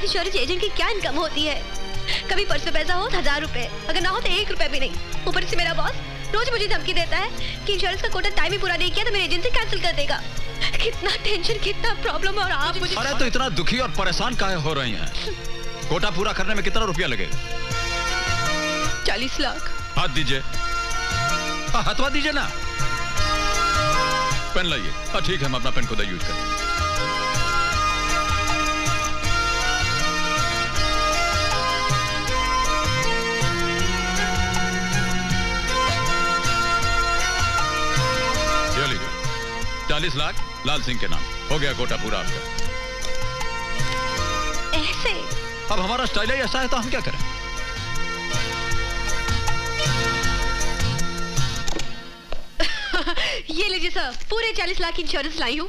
Life insurance agent की क्या income होती है। कभी पर्स में पैसा हो 1000 रुपए, अगर ना हो तो 1 रुपए भी नहीं। ऊपर से मेरा बॉस रोज मुझे धमकी देता है कि इंश्योरेंस का कोटा टाइम ही पूरा नहीं किया तो मेरी एजेंसी कैंसिल कर देगा। कितना टेंशन, कितना प्रॉब्लम। और आप मुझे अरे तो इतना दुखी और परेशान काहे हो रही हैं? कोटा पूरा करने में कितना रुपया लगेगा? 40 लाख। हाथ दीजिए, हथवा दीजिए ना। पेन लाइए। ठीक है, मैं अपना पेन खुद यूज कर। ये लीजिए, 40 लाख लाल सिंह के नाम। हो गया कोटा पूरा आपका। ऐसे अब हमारा स्टाइल ही ऐसा है तो हम क्या करें? ये लीजिए सर, पूरे 40 लाख इंश्योरेंस लाई हूँ।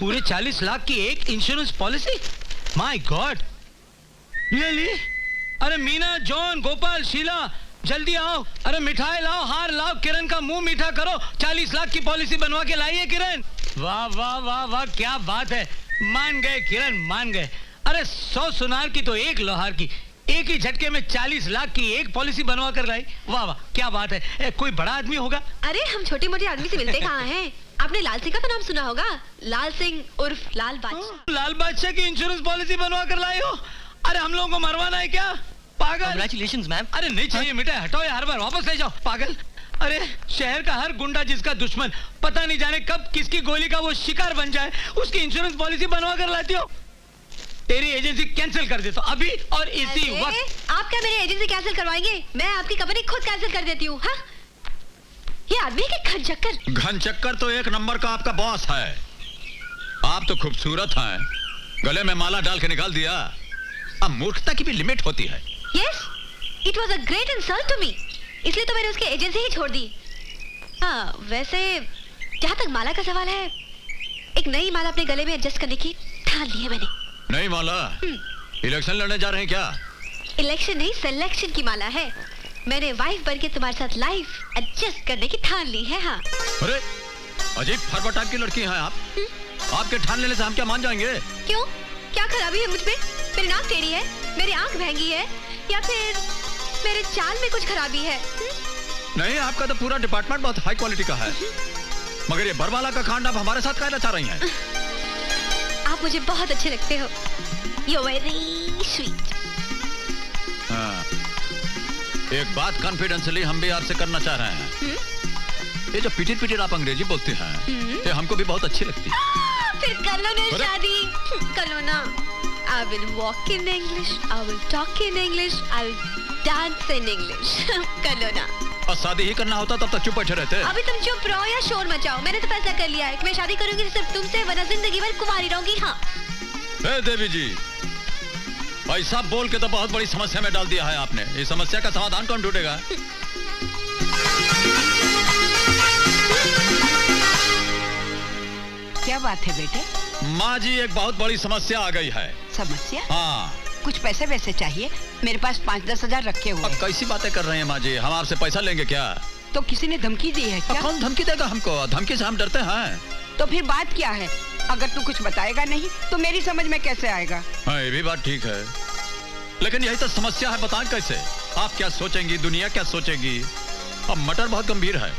पूरे 40 लाख की एक insurance policy? My God, really? अरे मीना, जॉन, गोपाल, शीला, जल्दी आओ। अरे मिठाई लाओ, हार लाओ, किरण का मुंह मीठा करो। 40 लाख की पॉलिसी बनवा के लाइए किरण। वाह वाह वाह वाह, क्या बात है। मान गए किरण, मान गए। अरे 100 सुनार की तो एक लोहार की, एक ही झटके में 40 लाख की एक पॉलिसी बनवा कर लाई। वाह वाह, क्या बात है। कोई बड़ा आदमी होगा? अरे हम छोटे मोटे आदमी से मिलते कहाँ हैं? आपने लाल सिंह का तो नाम सुना होगा, लाल सिंह उर्फ लाल बादशाह। लाल बादशाह की इंश्योरेंस पॉलिसी बनवा कर लाई हो? अरे हम लोगों को मरवाना है क्या? पागल। Congratulations ma'am. अरे नहीं चाहिए मिठाई, हटाओ ये हर बार, वापस ले जाओ। पागल। अरे शहर का हर गुंडा जिसका दुश्मन, पता नहीं जाने कब किसकी गोली का वो शिकार बन जाए, उसकी इंश्योरेंस पॉलिसी बनवा कर लाती हो। तेरी एजेंसी कैंसिल कर देता हूं अभी और इसी वक्त। आप क्या मेरी एजेंसी कैंसिल करवाएंगे? मैं आपकी कंपनी खुद कैंसिल कर देती हूँ। हाँ? ये आदमी के घनचक्कर। घनचक्कर तो एक नंबर का आपका बॉस है। आप तो खूबसूरत हैं, गले में माला डाल के निकाल दिया। अब मूर्खता की भी लिमिट होती है। Yes, it was a great insult to me. इसलिए तो मैंने उसकी एजेंसी ही छोड़ दी। हाँ, वैसे जहाँ तक माला का सवाल है, एक नई माला अपने गले में एडजस्ट करने की ठान ली है मैंने। नई माला? इलेक्शन लड़ने जा रहे हैं क्या? इलेक्शन नहीं, सिलेक्शन की माला है। मैंने वाइफ बन के तुम्हारे साथ लाइफ एडजस्ट करने की ठान ली है। हाँ। अरे अजीब फरबा टाइप की लड़की हैं आप। आपके ठान लेने से हम क्या मान जाएंगे? क्यों? क्या खराबी है मुझ पे? मेरी नाक टेढ़ी है, मेरी आंख महंगी है, या फिर मेरे चाल में कुछ खराबी है? नहीं, आपका तो पूरा डिपार्टमेंट बहुत हाई क्वालिटी का है। मगर ये बरवाला का कांड आप हमारे साथ क्या चाह रही हैं? आप मुझे बहुत अच्छे लगते हो। You're very sweet. हाँ, एक बात कॉन्फिडेंशियली हम भी आपसे करना चाह रहे हैं। ये जो पिटिर पिटिर आप अंग्रेजी बोलते हैं, ये हमको भी बहुत अच्छी लगती है। फिर कर लो ना शादी, कर लो ना। I will walk in English, I will talk in English, I will dance in English. कर लो ना। और शादी ही करना होता तब तक चुप बैठे रहते। अभी तुम चुप रहो या शोर मचाओ, मैंने तो फैसला कर लिया है कि मैं शादी करूंगी तो सिर्फ तुमसे, वरना जिंदगी भर कुंवारी रहूंगी। हाँ। देवी जी, ऐसा बोल के तो बहुत बड़ी समस्या में डाल दिया है आपने। इस समस्या का समाधान कौन ढूंढेगा? क्या बात है बेटे? माँ जी, एक बहुत बड़ी समस्या आ गई है। समस्या? हाँ। कुछ पैसे वैसे चाहिए? मेरे पास 5-10 हजार रखे हुए। अब कैसी बातें कर रहे हैं माँ जी? हम आपसे पैसा लेंगे क्या? तो किसी ने धमकी दी है क्या? कौन धमकी देगा हमको? धमकी से हम डरते हैं। तो फिर बात क्या है? अगर तू कुछ बताएगा नहीं तो मेरी समझ में कैसे आएगा? हाँ, ये भी बात ठीक है, लेकिन यही तो समस्या है। बताएं कैसे? आप क्या सोचेंगी, दुनिया क्या सोचेगी? अब मटर बहुत गंभीर है।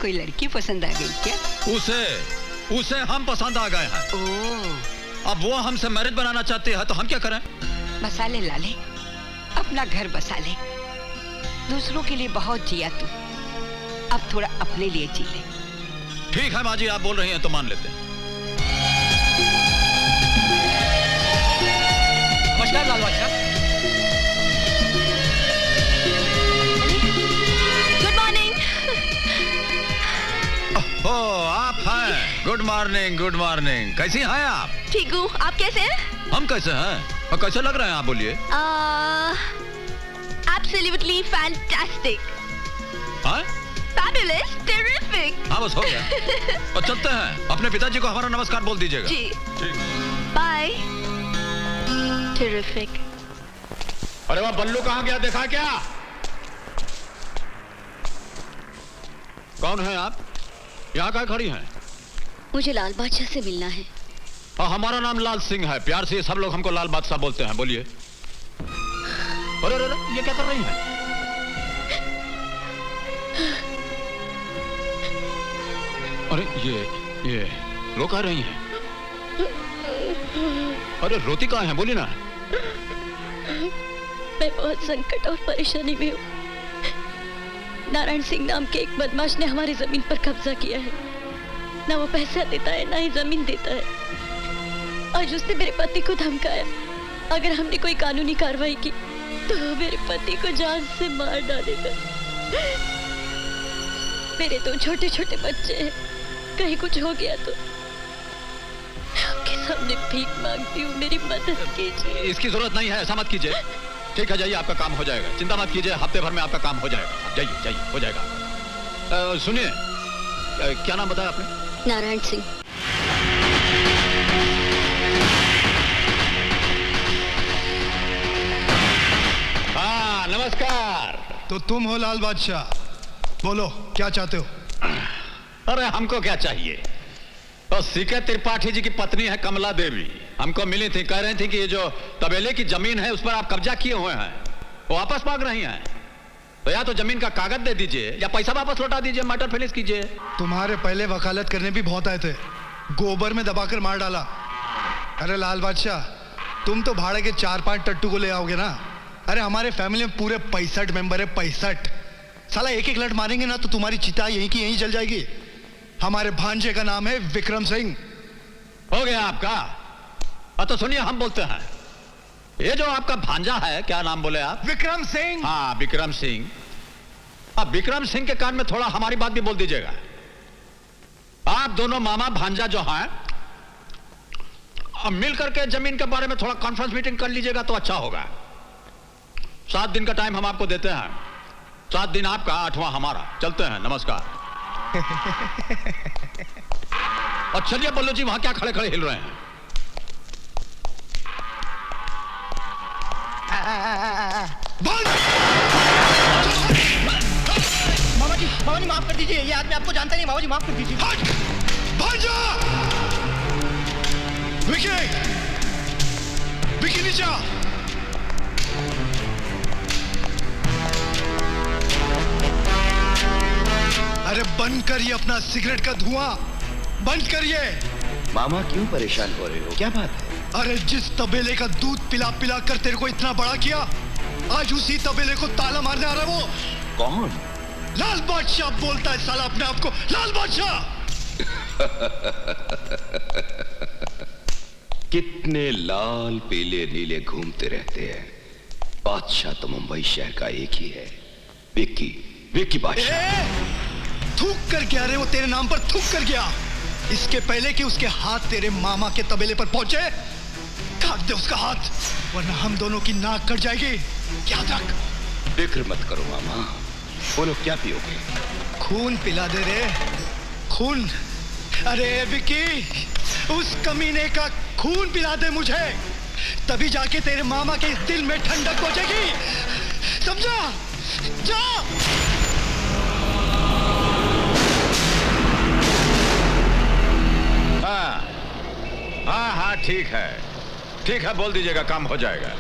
कोई लड़की पसंद आ गई क्या? उसे हम पसंद आ गए हैं। ओह। अब वो हमसे मैरिज बनाना चाहते हैं तो हम क्या करें? बसा ले लाले, अपना घर बसा ले। दूसरों के लिए बहुत जिया तू, अब थोड़ा अपने लिए जी ले। ठीक है माँ जी, आप बोल रही हैं तो मान लेते हैं। नमस्कार लाल बादशाह। Good morning. ओह, आप हैं। Good morning, good morning. कैसी हैं आप? ठीक हूँ, आप कैसे हैं? हम कैसे हैं और कैसे लग रहे हैं आप? बोलिए। Absolutely fantastic. हाँ? Fabulous, terrific. हाँ, बस हो गया। और चलते हैं। अपने पिताजी को हमारा नमस्कार बोल दीजिएगा। जी। ठीक। Bye. Terrific. अरे वह बल्लू कहाँ गया, देखा क्या? कौन है आप? यहाँ कहाँ खड़ी हैं? मुझे लाल बादशाह से मिलना है। और हमारा नाम लाल सिंह है। प्यार से सब लोग हमको लाल बादशाह बोलते हैं। बोलिए। अरे अरे अरे, ये क्या कर रही हैं? अरे ये रो कह रही हैं? अरे रोती कहाँ है? बोली ना। मैं बहुत संकट और परेशानी में हूँ। नारायण सिंह नाम के एक बदमाश ने हमारी जमीन पर कब्जा किया है। ना वो पैसा देता है, ना ही जमीन देता है। आज उसने मेरे पति को धमकाया, अगर हमने कोई कानूनी कार्रवाई की तो वो मेरे पति को जान से मार डालेगा। मेरे 2 छोटे छोटे बच्चे हैं, कहीं कुछ हो गया तो आपके सामने भीख मांगती हूँ, मेरी मदद कीजिए। इसकी जरूरत नहीं है, ऐसा मत कीजिए। ठीक है, जाइए, आपका काम हो जाएगा। चिंता मत कीजिए, हफ्ते भर में आपका काम हो जाएगा। जाइए जाइए, हो जाएगा। सुनिए, क्या नाम बताया आपने? नारायण सिंह। हाँ, नमस्कार। तो तुम हो लाल बादशाह, बोलो क्या चाहते हो? अरे हमको क्या चाहिए? तो सीके त्रिपाठी जी की पत्नी है कमला देवी, हमको मिली थी। कह रही थी कि ये जो तबेले की जमीन है उस पर आप कब्जा किए हुए हैं, वो वापस मांग रही हैं। तो या तो जमीन का कागज दे दीजिए या पैसा वापस लौटा दीजिए, मैटर फिनिश कीजिए। तुम्हारे पहले वकालत करने भी बहुत आए थे, गोबर में दबाकर मार डाला। अरे लाल बादशाह, तुम तो भाड़े के 4-5 टट्टू को ले आओगे ना। अरे हमारे फैमिली में पूरे 65 मेंबर है, 65। साला एक लट मारेंगे ना तो तुम्हारी चिता यहीं की यहीं जल जाएगी। हमारे भांजे का नाम है विक्रम सिंह। हो गया आपका। तो सुनिए, हम बोलते हैं, ये जो आपका भांजा है, क्या नाम बोले आप? विक्रम सिंह। हाँ, विक्रम सिंह। अब विक्रम सिंह के कान में थोड़ा हमारी बात भी बोल दीजिएगा। आप दोनों मामा भांजा जो हैं, अब मिल करके जमीन के बारे में थोड़ा कॉन्फ्रेंस मीटिंग कर लीजिएगा तो अच्छा होगा। 7 दिन का टाइम हम आपको देते हैं। 7 दिन आपका, 8वां हमारा। चलते हैं, नमस्कार। और चलिए बोलो जी, वहां क्या खड़े खड़े हिल रहे हैं? मामा जी माफ कर दीजिए, ये आदमी आपको जानता नहीं। मामा जी माफ कर दीजिए। भांजा! विकी नीचे आ। अरे बंद करिए अपना सिगरेट का धुआं, बंद करिए। मामा क्यों परेशान हो रहे हो, क्या बात है? अरे जिस तबेले का दूध पिला पिला कर तेरे को इतना बड़ा किया, आज उसी तबेले को ताला मारने आ रहा है। वो कौन? लाल बादशाह बोलता है साला अपने आप को, लाल बादशाह। कितने लाल पीले नीले घूमते रहते हैं, बादशाह तो मुंबई शहर का एक ही है, विक्की बादशाह। थूक कर गया रे, वो तेरे नाम पर थूक कर गया। इसके पहले कि उसके हाथ तेरे मामा के तबेले पर पहुंचे, काट दे उसका हाथ, वरना हम दोनों की नाक कट जाएगी। याद रख। फिक्र मत करो मामा। बोलो क्या पियोगे? खून पिला दे रे, खून। अरे विकी, उस कमीने का खून पिला दे मुझे, तभी जाके तेरे मामा के दिल में ठंडक पहुंचेगी, समझा? जा। हाँ, ठीक है, बोल दीजिएगा, काम हो जाएगा।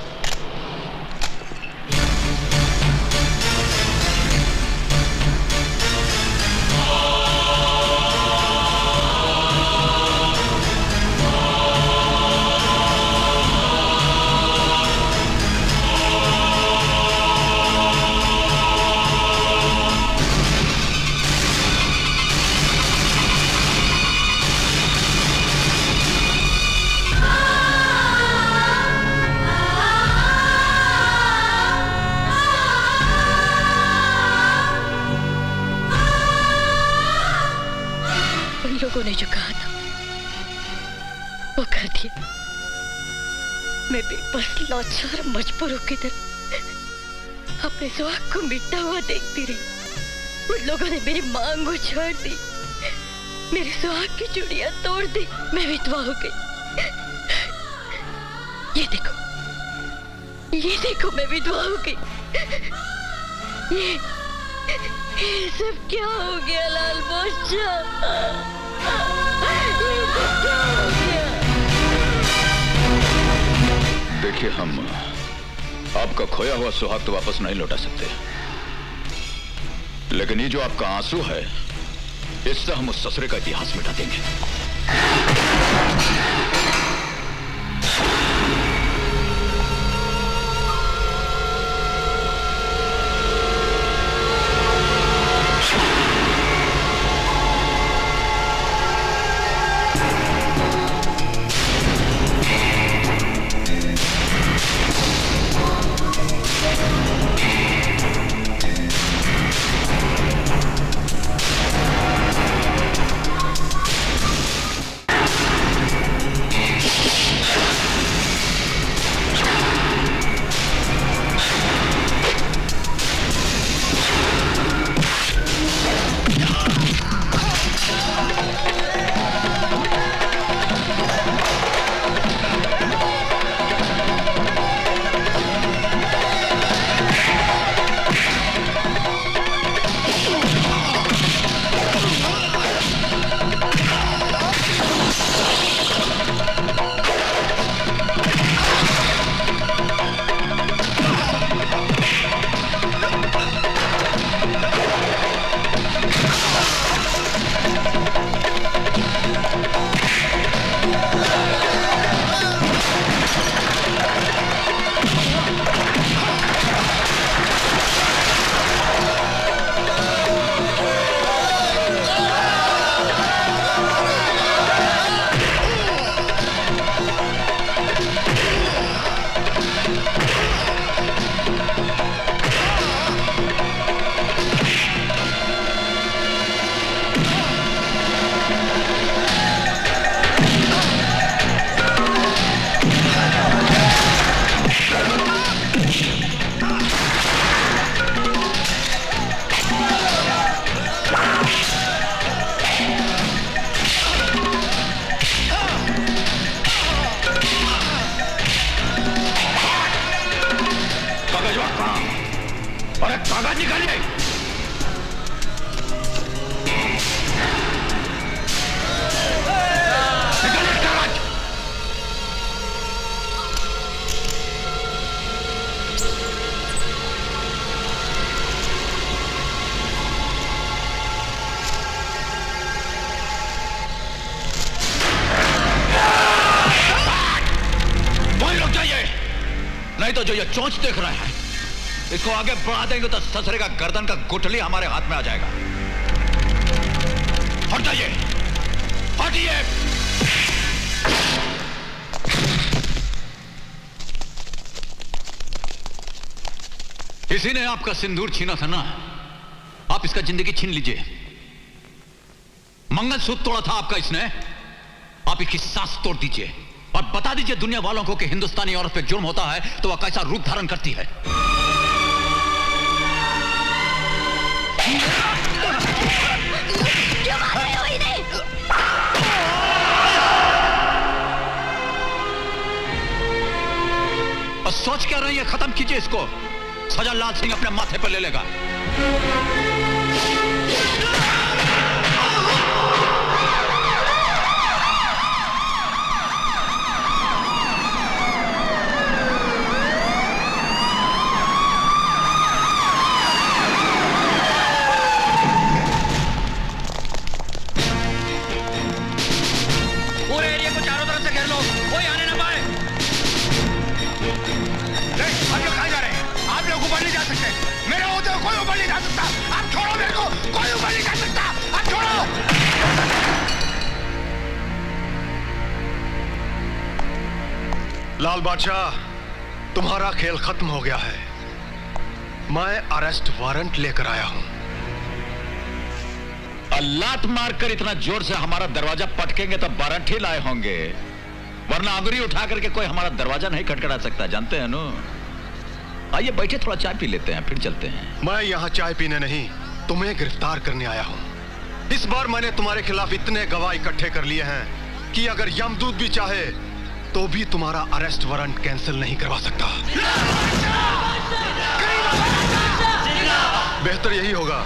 लोगों ने जो कहा था वो कर दिया। मैं बेबस, लाचार, मजबूरों की तरह अपने सुहाग को मिटता हुआ देखती रही। उन लोगों ने मेरी मांग उछाड़ दी, मेरी सुहाग की चूड़ियां तोड़ दी, मैं विधवा हो गई। ये देखो मैं विधवा हो गई। ये सब क्या हो गया लाल बादशाह? ये सब क्या हो गया? देखिए, हम आपका खोया हुआ सुहाग तो वापस नहीं लौटा सकते, लेकिन ये जो आपका आंसू है, इससे हम उस ससुरे का इतिहास मिटा देंगे। अरे कागज निकालिए। निकालिए कागज। वहीं रुक जाइए, नहीं तो जो ये चोंच देख रहे हैं, इसको आगे बढ़ा देंगे तो ससुरे का गर्दन का गुठली हमारे हाथ में आ जाएगा। हट जाइए, हटिए। इसी ने आपका सिंदूर छीना था ना, आप इसका जिंदगी छीन लीजिए। मंगलसूत्र तोड़ा था आपका इसने, आप इसकी सांस तोड़ दीजिए और बता दीजिए दुनिया वालों को कि हिंदुस्तानी औरत पे जुर्म होता है तो वह कैसा रूप धारण करती है। और सोच क्या रही है, खत्म कीजिए इसको, सजा लाल सिंह अपने माथे पर ले लेगा। लाल बादशाह, तुम्हारा खेल खत्म हो गया है। मैं अरेस्ट वारंट लेकर आया हूं। लात मारकर इतना जोर से हमारा दरवाजा पटकेंगे तो वारंट ही लाए होंगे, वरना अंगुरी उठा करके कोई हमारा दरवाजा नहीं खटखटा सकता, जानते हैं नो। आइए बैठे, थोड़ा चाय पी लेते हैं, फिर चलते हैं। मैं यहाँ चाय पीने नहीं, तुम्हें गिरफ्तार करने आया हूँ। इस बार मैंने तुम्हारे खिलाफ इतने गवाह इकट्ठे कर लिए हैं कि अगर यमदूत भी चाहे तो भी तुम्हारा अरेस्ट वारंट कैंसिल नहीं करवा सकता। बेहतर यही होगा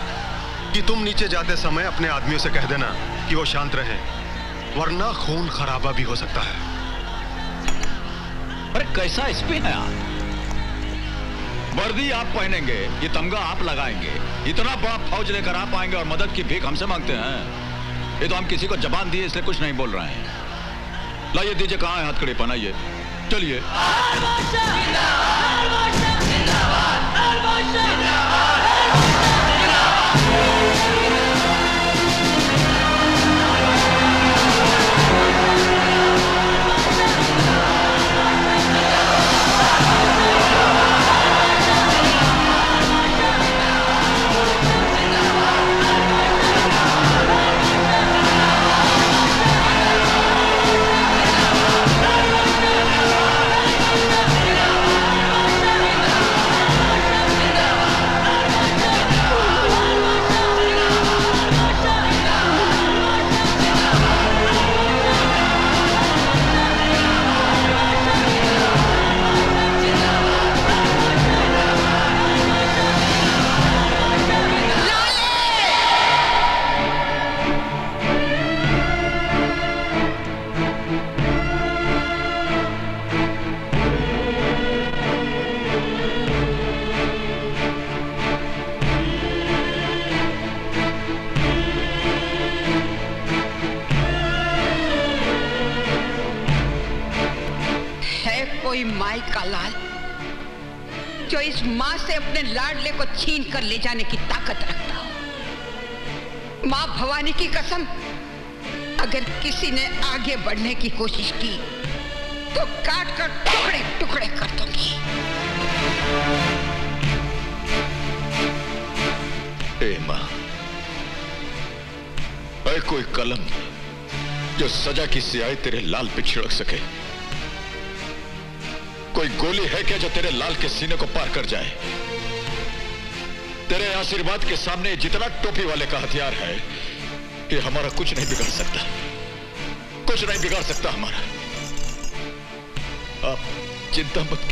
कि तुम नीचे जाते समय अपने आदमियों से कह देना कि वो शांत रहें, वरना खून खराबा भी हो सकता है। अरे कैसा एसपी है आप? वर्दी आप पहनेंगे, ये तमगा आप लगाएंगे, इतना बड़ा फौज लेकर आप आएंगे और मदद की भीख हमसे मांगते हैं। ये तो हम किसी को जबान दिए इसलिए कुछ नहीं बोल रहे हैं। लाइए दीजिए, कहाँ है हथकड़ी, पहनाइए, चलिए। कोई माई का लाल जो इस मां से अपने लाडले को छीन कर ले जाने की ताकत रखता हो। मां भवानी की कसम, अगर किसी ने आगे बढ़ने की कोशिश की तो काट कर टुकड़े टुकड़े कर दूंगी। ए मां, ऐ कोई कलम जो सजा की स्याही तेरे लाल पे छिड़क सके? कोई गोली है क्या जो तेरे लाल के सीने को पार कर जाए? तेरे आशीर्वाद के सामने जितना टोपी वाले का हथियार है, ये हमारा कुछ नहीं बिगाड़ सकता, कुछ नहीं बिगाड़ सकता हमारा। आप चिंता मत